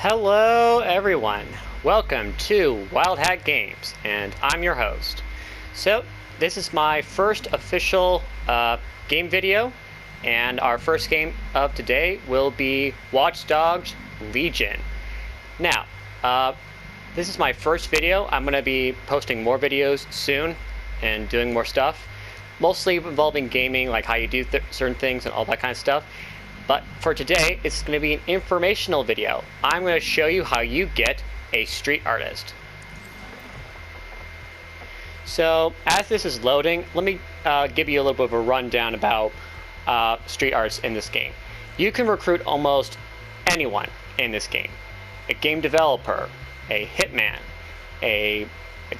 Hello everyone, welcome to Wild Hat Games, and I'm your host. So, this is my first official game video, and our first game of today will be Watch Dogs Legion. Now, this is my first video. I'm going to be posting more videos soon and doing more stuff, mostly involving gaming, like how you do certain things and all that kind of stuff. But for today, it's going to be an informational video. I'm going to show you how you get a street artist. So as this is loading, let me give you a little bit of a rundown about street artists in this game. You can recruit almost anyone in this game. A game developer, a hitman, a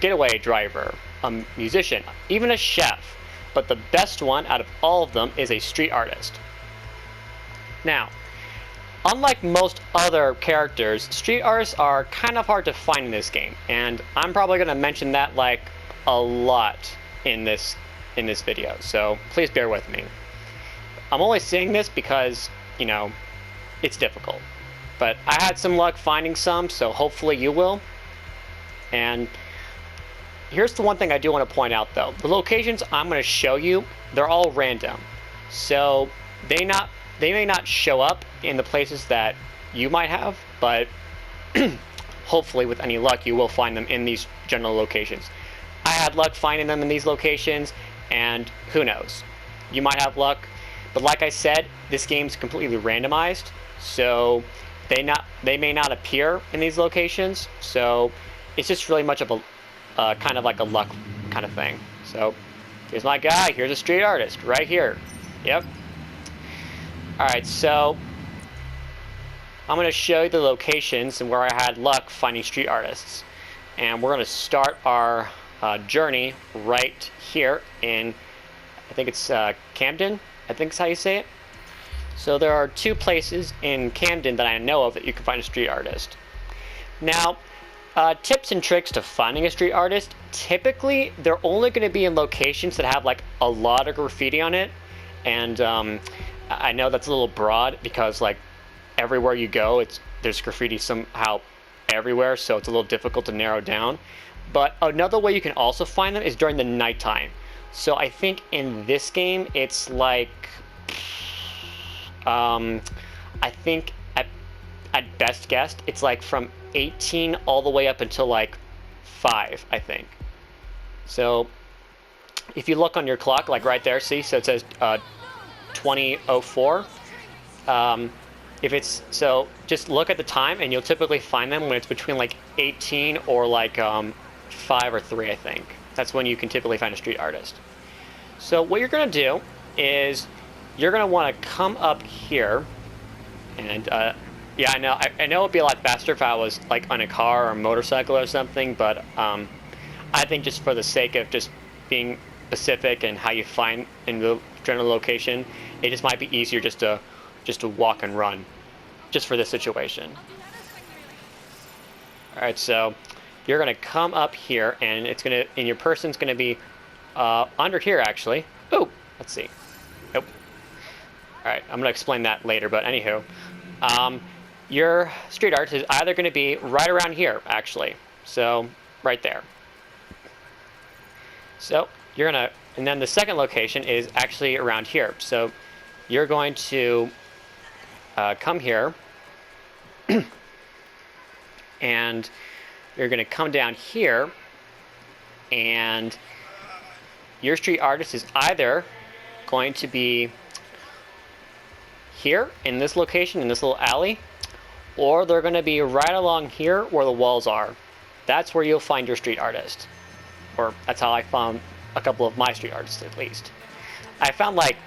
getaway driver, a musician, even a chef. But the best one out of all of them is a street artist. Now, unlike most other characters, street artists are kind of hard to find in this game, and I'm probably going to mention that like a lot in this video, so please bear with me. I'm only saying this because, you know, it's difficult. But I had some luck finding some, so hopefully you will. And here's the one thing I do want to point out though. The locations I'm going to show you, they're all random. So they may not show up in the places that you might have, but hopefully with any luck you will find them in these general locations. I had luck finding them in these locations, and who knows, you might have luck. But like I said, this game's completely randomized, so they may not appear in these locations, so it's just really much of a kind of like a luck kind of thing. So here's my guy, here's a street artist right here. Yep. Alright, so I'm going to show you the locations and where I had luck finding street artists. And we're going to start our journey right here in, I think it's Camden, I think is how you say it. So there are two places in Camden that I know of that you can find a street artist. Now, tips and tricks to finding a street artist, typically they're only going to be in locations that have like a lot of graffiti on it. And I know that's a little broad because like everywhere you go, there's graffiti somehow everywhere, so it's a little difficult to narrow down. But another way you can also find them is during the nighttime. So I think in this game it's like I think at best guessed it's like from 18 all the way up until like 5, I think. So if you look on your clock, like right there, see, so it says 20:04. If it's so, just look at the time, and you'll typically find them when it's between like 18 or like 5 or 3, I think. That's when you can typically find a street artist. So what you're gonna do is you're gonna want to come up here, and yeah, I know it'd be a lot faster if I was like on a car or a motorcycle or something, but I think just for the sake of just being specific and how you find in the general location, it just might be easier just to walk and run, just for this situation. All right, so you're gonna come up here, and and your person's gonna be under here actually. Oh, let's see. Nope. All right, I'm gonna explain that later, but anywho, your street art is either gonna be right around here actually, so right there. So and then the second location is actually around here. So you're going to come here, and you're going to come down here, and your street artist is either going to be here in this location, in this little alley, or they're going to be right along here where the walls are. That's where you'll find your street artist. Or that's how I found a couple of my street artists, at least. I found like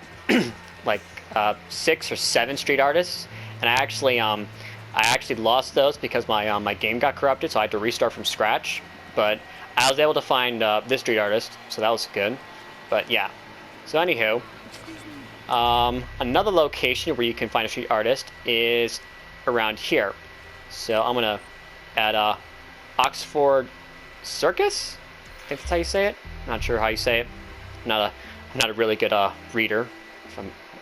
6 or 7 street artists, and I actually lost those because my game got corrupted, so I had to restart from scratch. But I was able to find this street artist, so that was good. But yeah. So anywho, another location where you can find a street artist is around here. So I'm gonna at Oxford Circus, I think that's how you say it. Not sure how you say it. I'm not a really good reader.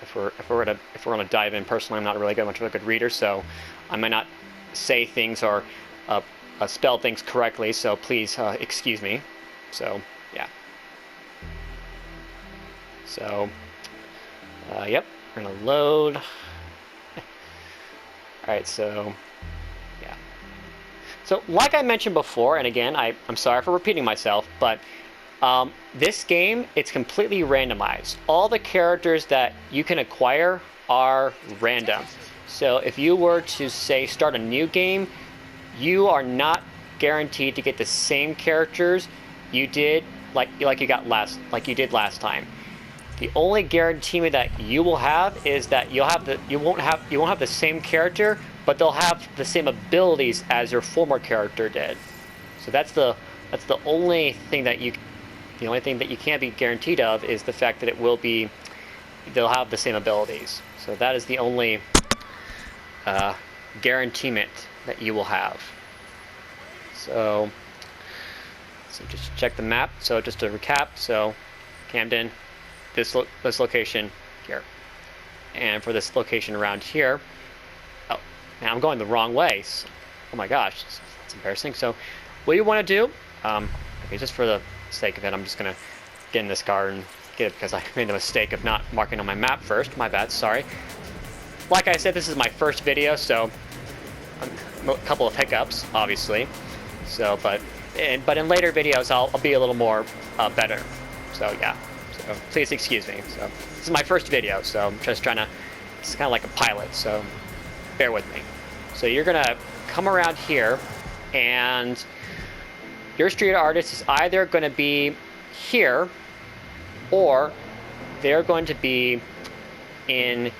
If we're gonna dive in personally, I'm not really much of a good reader, so I might not say things or spell things correctly, so please excuse me. So yeah. So yep, we're gonna load. Alright, so yeah. So like I mentioned before, and again, I'm sorry for repeating myself, but this game, it's completely randomized. All the characters that you can acquire are random. So if you were to, say, start a new game, you are not guaranteed to get the same characters you did like you did last time. The only guarantee that you will have is that you won't have the same character, but they'll have the same abilities as your former character did. So that's the only thing that you can't be guaranteed of is the fact that they'll have the same abilities. So that is the only guarantee that you will have. So just check the map. So just to recap, so Camden, this location here, and for this location around here. Oh, now I'm going the wrong way. So, oh my gosh, that's embarrassing. So what you want to do, okay, just for the sake of it, I'm just gonna get in this car and get it because I made the mistake of not marking on my map first. My bad, sorry. Like I said, this is my first video, so a couple of hiccups, obviously. So, but in later videos, I'll be a little more better. So yeah. So please excuse me. So this is my first video, so I'm just trying to. It's kind of like a pilot, so bear with me. So you're gonna come around here, and your street artist is either going to be here, or they're going to be in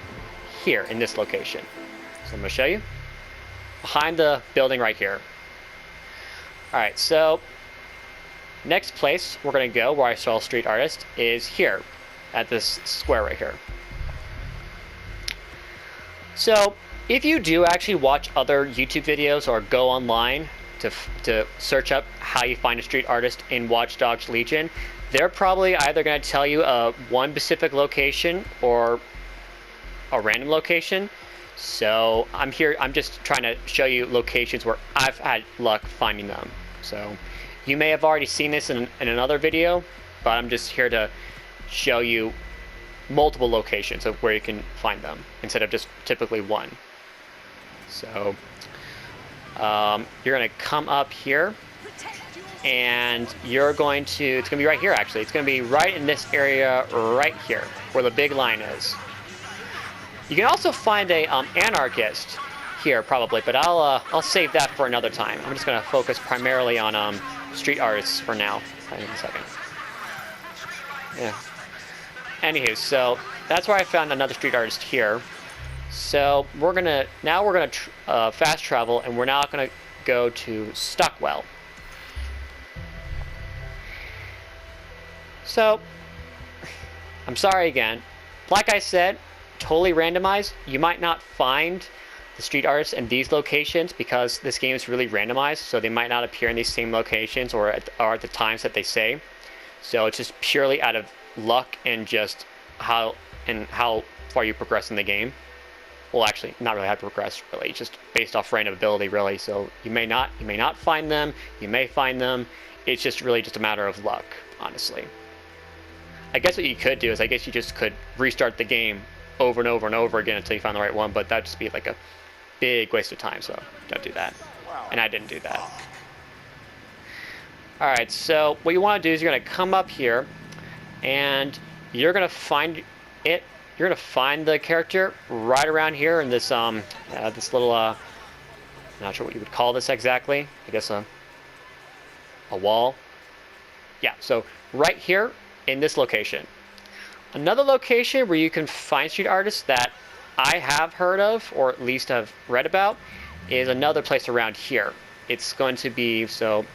here, in this location. So I'm going to show you. Behind the building right here. Alright, so next place we're going to go, where I saw street artist, is here, at this square right here. So if you do actually watch other YouTube videos or go online to search up how you find a street artist in Watch Dogs Legion, they're probably either going to tell you one specific location or a random location. So I'm just trying to show you locations where I've had luck finding them. So you may have already seen this in another video, but I'm just here to show you multiple locations of where you can find them instead of just typically one. So you're going to come up here, and it's going to be right here actually. It's going to be right in this area right here, where the big line is. You can also find a anarchist here probably, but I'll save that for another time. I'm just going to focus primarily on street artists for now. In a second. Yeah. Anywho, so that's where I found another street artist here. So we're gonna fast travel, and we're now gonna go to Stockwell. So I'm sorry again. Like I said, totally randomized. You might not find the street artists in these locations because this game is really randomized. So they might not appear in these same locations or at the times that they say. So it's just purely out of luck and just how far you progress in the game. Well, actually, not really how to progress, really. It's just based off random ability, really. So you may not find them. You may find them. It's just really just a matter of luck, honestly. I guess what you could do is, I guess you just could restart the game over and over and over again until you find the right one, but that'd just be like a big waste of time, so don't do that. And I didn't do that. Alright, so what you want to do is you're going to come up here, and you're going to find it. You're going to find the character right around here in this this little not sure what you would call this exactly. I guess a wall. Yeah, so right here in this location. Another location where you can find street artists that I have heard of, or at least have read about, is another place around here. It's going to be, so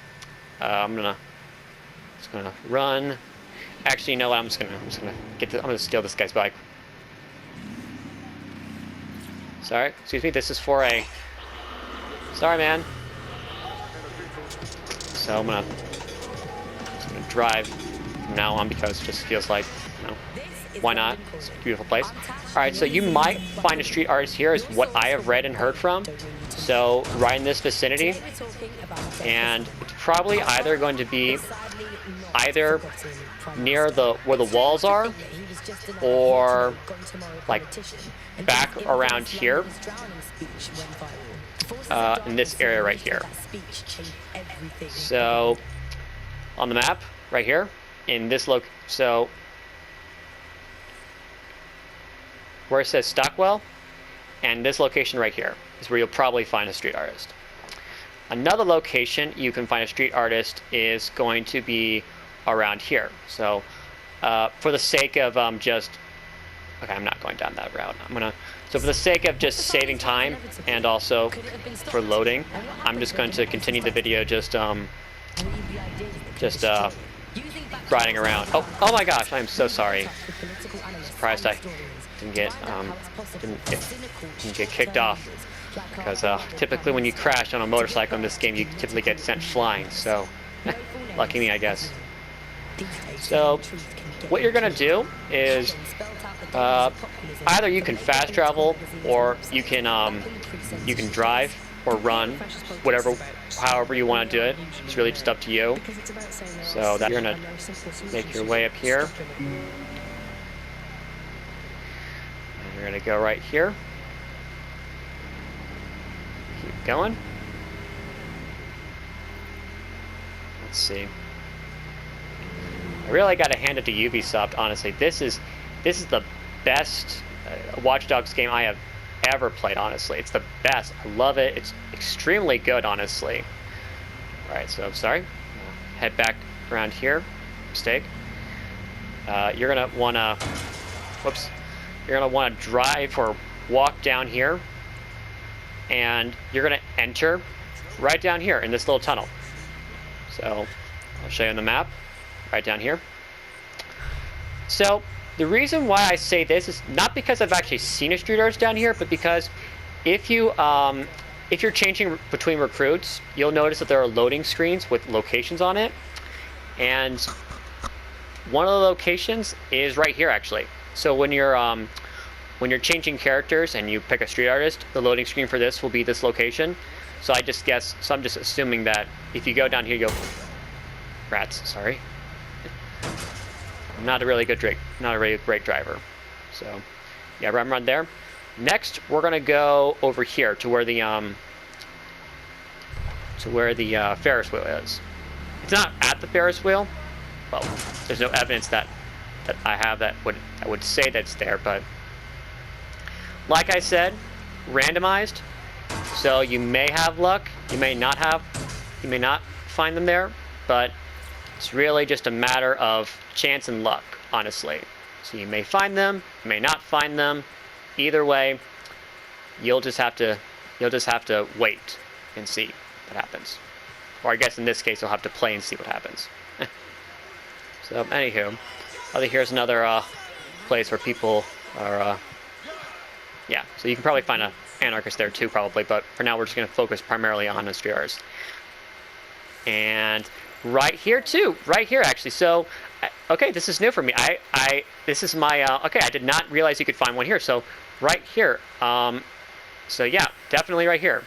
I'm just gonna run. Actually, you know what? I'm gonna steal this guy's bike. Sorry, excuse me. This is for a. Sorry, man. So I'm just gonna drive from now on because it just feels like, you know, why not? It's a beautiful place. All right, so you might find a street artist here, is what I have read and heard from. So right in this vicinity, and it's probably either going to be either near where the walls are, or like back around here, in this area right here. So on the map right here, in this so where it says Stockwell, and this location right here is where you'll probably find a street artist. Another location you can find a street artist is going to be around here. So for the sake of okay, I'm not going down that route. So for the sake of just saving time and also for loading, I'm just going to continue the video just riding around. Oh my gosh, I'm so sorry. Surprised I didn't get kicked off, because typically when you crash on a motorcycle in this game, you typically get sent flying. So lucky me, I guess. So what you're gonna do is either you can fast travel, or you can drive or run, however you want to do it. It's really just up to you. So that you're gonna make your way up here. And you're gonna go right here. Keep going. Let's see. I really got to hand it to Ubisoft, honestly. This is the best Watch Dogs game I have ever played, honestly. It's the best. I love it. It's extremely good, honestly. Alright, so I'm sorry. Head back around here. Mistake. You're going to want to... Whoops. You're going to want to drive or walk down here. And you're going to enter right down here in this little tunnel. So, I'll show you on the map. Right down here. So the reason why I say this is not because I've actually seen a street artist down here, but because if you're changing between recruits, you'll notice that there are loading screens with locations on it, and one of the locations is right here actually. So when you're changing characters and you pick a street artist, the loading screen for this will be this location. So I'm just assuming that if you go down here, you'll rats. Sorry. I'm not a really great driver. So, yeah, run there. Next, we're gonna go over here to where the Ferris wheel is. It's not at the Ferris wheel. Well, there's no evidence that I have that would say that it's there. But like I said, randomized. So you may have luck. You may not find them there. But it's really just a matter of chance and luck, honestly. So you may find them, you may not find them. Either way, you'll just have to wait and see what happens. Or I guess in this case, you'll have to play and see what happens. So, anywho, here's another place where people are. Yeah, so you can probably find an anarchist there too, probably. But for now, we're just going to focus primarily on the street artists. And right here too, right here actually. So, okay, this is new for me. This is my, okay, I did not realize you could find one here. So, right here. So yeah, definitely right here.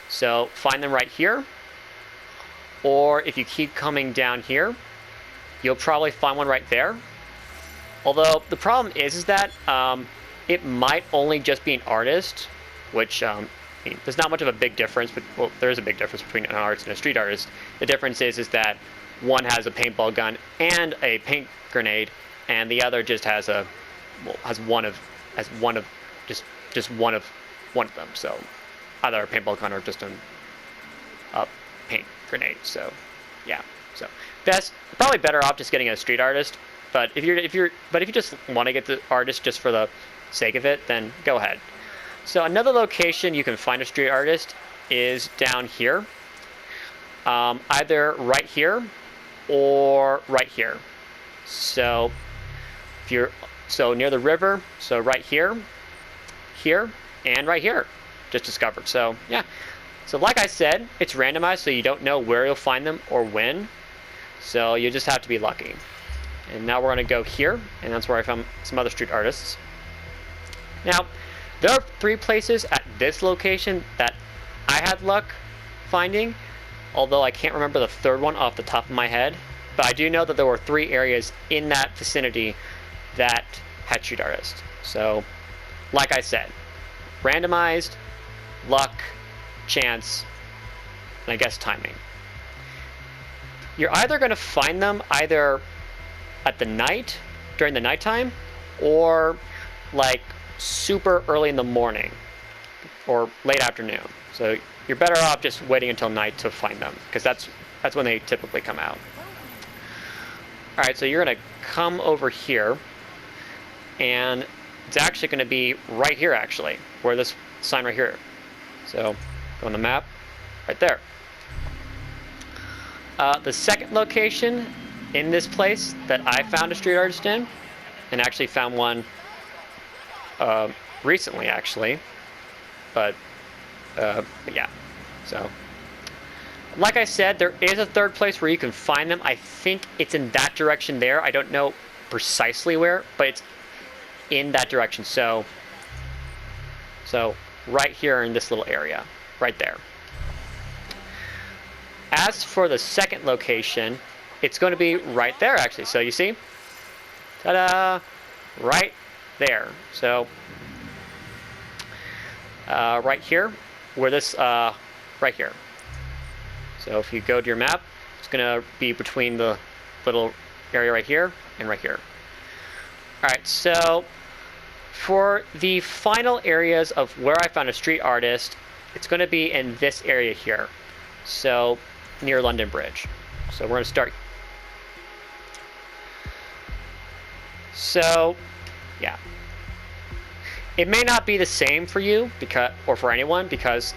So, find them right here. Or if you keep coming down here, you'll probably find one right there. Although, the problem is that it might only just be an artist, which, there's not much of a big difference, but well, there is a big difference between an artist and a street artist. The difference is that one has a paintball gun and a paint grenade, and the other just has one of them. So either a paintball gun or just a paint grenade. So yeah, so probably better off just getting a street artist. But if you just want to get the artist just for the sake of it, then go ahead. So another location you can find a street artist is down here, either right here or right here. So if you're near the river, so right here, and right here, just discovered. So yeah, so like I said, it's randomized, so you don't know where you'll find them or when. So you just have to be lucky. And now we're going to go here, and that's where I found some other street artists. Now, there are 3 places at this location that I had luck finding, although I can't remember the third one off the top of my head. But I do know that there were 3 areas in that vicinity that had street artists. So, like I said, randomized, luck, chance, and I guess timing. You're either going to find them either at the night, during the nighttime, or like super early in the morning or late afternoon. So you're better off just waiting until night to find them, because that's when they typically come out. All right, so you're going to come over here, and it's actually going to be right here, actually, where this sign right here. So go on the map, right there. The second location in this place that I found a street artist in, and actually found one recently, actually, but yeah. So, like I said, there is a third place where you can find them. I think it's in that direction there. I don't know precisely where, but it's in that direction. So right here in this little area, right there. As for the second location, it's going to be right there, actually. So you see, ta-da, right there. So right here, where this, right here. So if you go to your map, it's going to be between the little area right here and right here. All right, so for the final areas of where I found a street artist, it's going to be in this area here. So near London Bridge. So we're going to start. So, yeah. It may not be the same for you, or for anyone, because,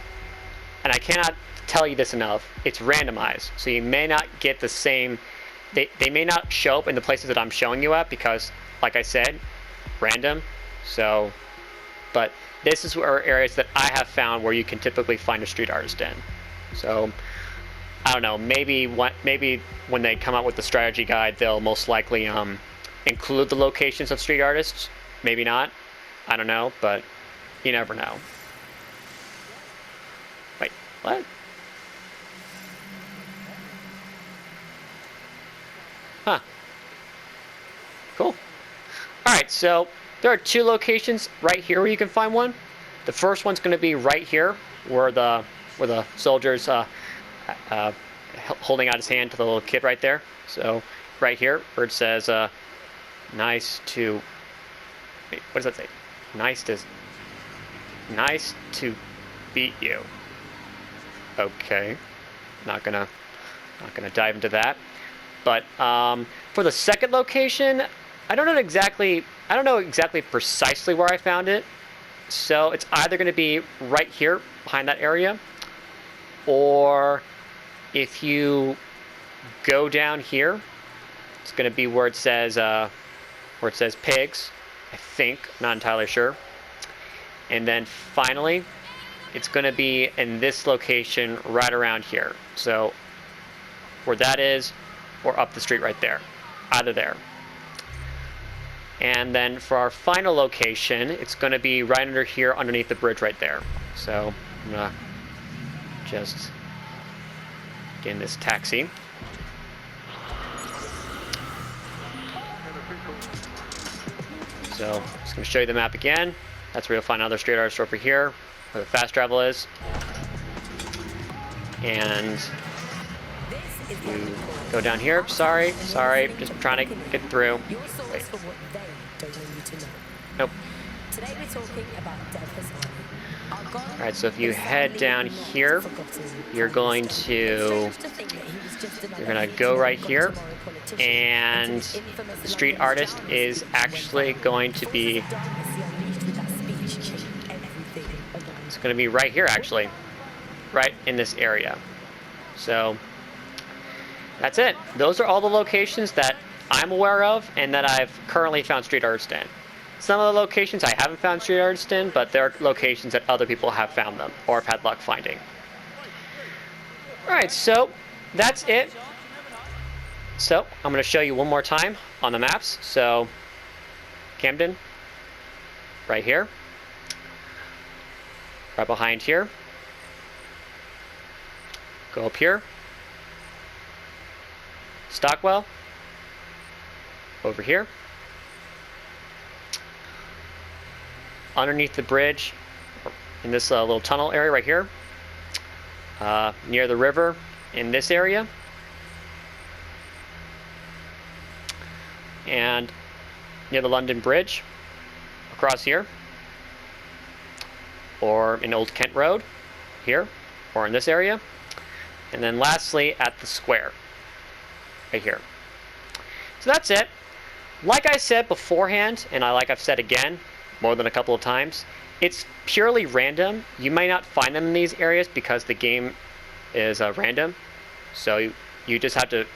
and I cannot tell you this enough, it's randomized. So you may not get the same, they may not show up in the places that I'm showing you at, because, like I said, random. So, but this is where areas that I have found where you can typically find a street artist in. So, I don't know, maybe when they come out with the strategy guide, they'll most likely include the locations of street artists. Maybe not. I don't know, but you never know. Wait, what? Huh. Cool. Alright, so there are 2 locations right here where you can find one. The first one's going to be right here, where the soldier's holding out his hand to the little kid right there. So right here, where it says, nice to, wait, what does that say? Nice to beat you. Okay, not gonna dive into that. But for the second location, I don't know exactly precisely where I found it. So it's either going to be right here behind that area, or if you go down here, it's going to be where it says pigs, I think, not entirely sure. And then finally, it's going to be in this location right around here. So where that is, or up the street right there, either there. And then for our final location, it's going to be right under here, underneath the bridge right there. So I'm going to just get in this taxi. So I'm just going to show you the map again. That's where you'll find another street artist over here, where the fast travel is. And you go down here. Sorry, just trying to get through. Wait. Nope. Today we're talking about Alright, so if you head down here, you're going to go right here, and the street artist is actually going to be, it's going to be right here, actually, right in this area. So that's it. Those are all the locations that I'm aware of and that I've currently found street artists in. Some of the locations I haven't found street artists in, but there are locations that other people have found them or have had luck finding. Alright, so that's it. So I'm going to show you one more time on the maps. So Camden, right here. right behind here. Go up here. Stockwell. Over here. Underneath the bridge, in this little tunnel area right here. Near the river, in this area. And near the London Bridge, across here. Or in Old Kent Road, here, or in this area. And then lastly, at the square, right here. So that's it. Like I said beforehand, and like I've said again, more than a couple of times, it's purely random. You might not find them in these areas because the game is random. So you just have to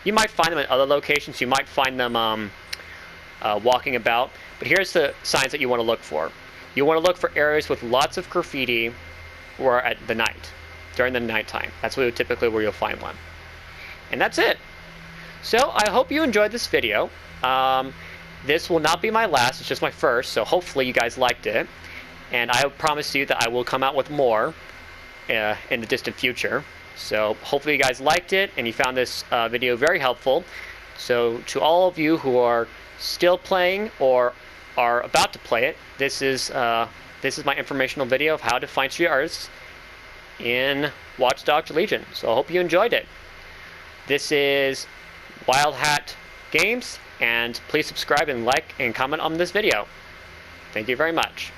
you might find them in other locations. You might find them walking about. But here's the signs that you want to look for. You want to look for areas with lots of graffiti or at the night, during the nighttime. That's typically where you'll find one. And that's it. So I hope you enjoyed this video. This will not be my last, it's just my first, so hopefully you guys liked it. And I promise you that I will come out with more in the distant future. So hopefully you guys liked it and you found this video very helpful. So to all of you who are still playing or are about to play it, this is my informational video of how to find street artists in Watch Dogs Legion. So I hope you enjoyed it. This is Wild Hat Games, and please subscribe and like and comment on this video. Thank you very much.